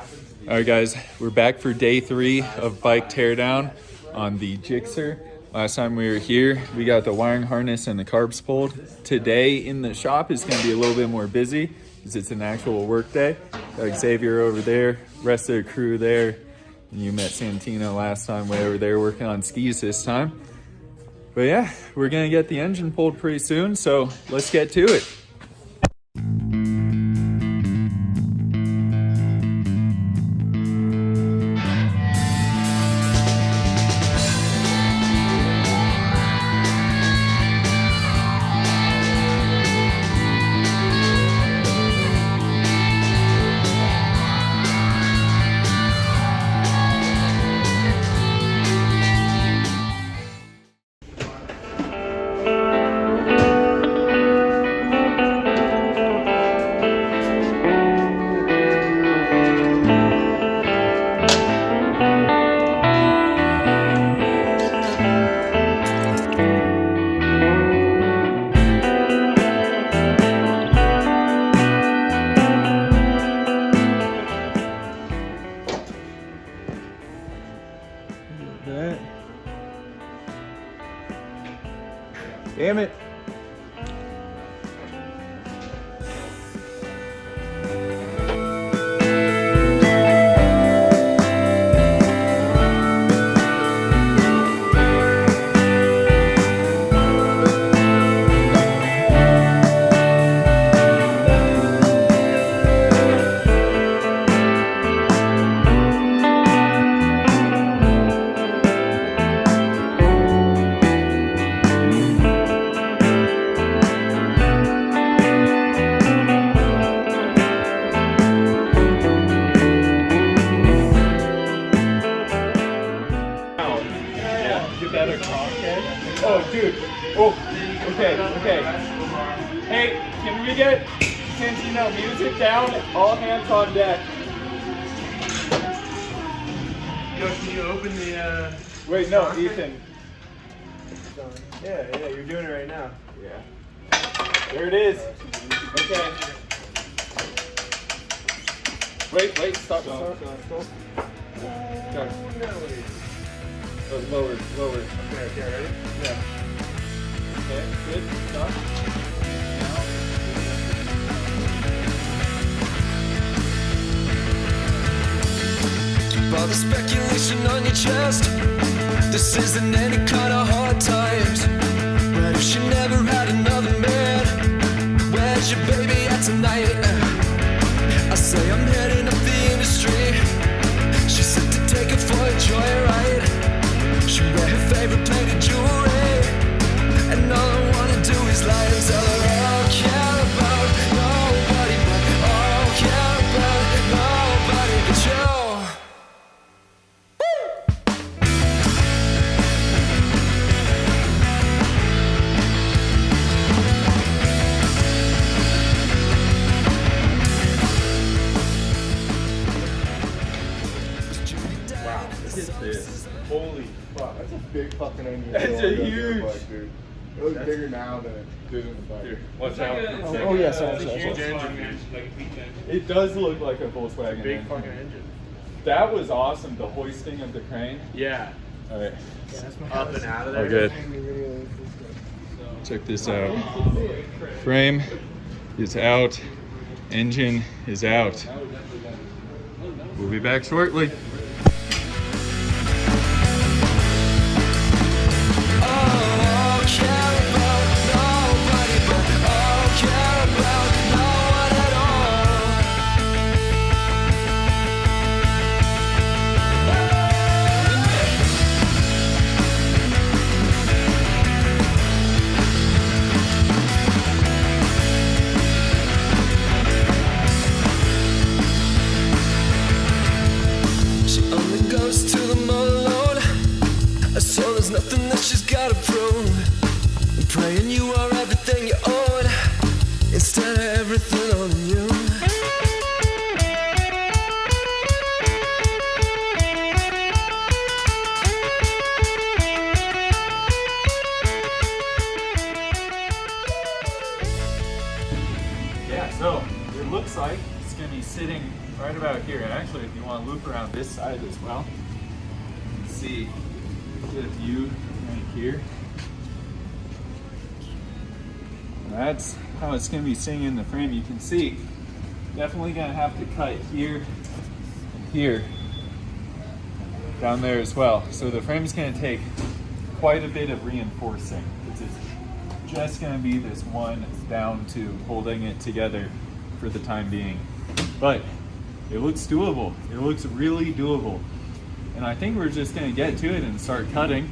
All right, guys, we're back for day 3 of bike teardown on the GSXR. Last time we were here, we got the wiring harness and the carbs pulled. Today in the shop is going to be a little bit more busy because it's an actual work day. Got Xavier over there, rest of the crew there. And you met Santino last time way over there working on skis this time. But yeah, we're going to get the engine pulled pretty soon, so let's get to it. Damn it. Oh, dude. Oh, okay. Hey, can we get Santino music down? All hands on deck. Yo, can you open the, Wait, no, Ethan. Yeah, you're doing it right now. Yeah. There it is. Okay. Wait, stop. Go. Lower. Okay, ready? Yeah. Okay, good. Stop. Keep all the speculation on your chest. This isn't any kind of hard times. But if she never had another man, where's your baby at tonight? I say I'm heading up the industry. She said to take her for a joyride. She wear her favorite plated jewelry, and all I wanna do is lie and tell her I don't care about nobody but I don't care about nobody but you. Wow, look at this. Holy fuck. That's a big fucking engine. That's a huge. Dude. It looks bigger now than it did in the bike. Here, watch out. Oh, yeah, sorry. It does look like a Volkswagen Big engine. fucking engine. That was awesome, the hoisting of the crane. Yeah. All right. Up and out of there. Oh, good. Check this out. Frame is out. Engine is out. We'll be back shortly. Nothing that she's gotta prove. I'm praying you are everything you own instead of everything on you. Yeah, so it looks like it's gonna be sitting right about here. And actually, if you want to loop around this side as well, you can see the view right here. That's how it's going to be sitting in the frame. You can see, definitely going to have to cut here and here, down there as well. So the frame's going to take quite a bit of reinforcing. It's just going to be this one down tube holding it together for the time being. But it looks doable. It looks really doable. And I think we're just going to get to it and start cutting,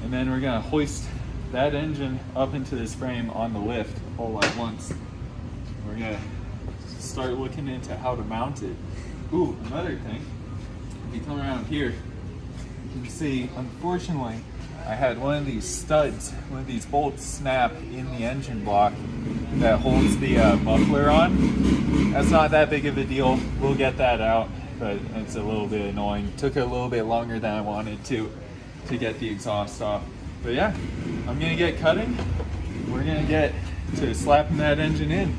and then we're going to hoist that engine up into this frame on the lift all at once. We're gonna start looking into how to mount it. Ooh, another thing, if you come around here, you can see, unfortunately, I had one of these studs, one of these bolts snap in the engine block that holds the muffler on. That's not that big of a deal. We'll get that out, but it's a little bit annoying. Took a little bit longer than I wanted to get the exhaust off. But yeah, I'm gonna get cutting. We're gonna get to slapping that engine in.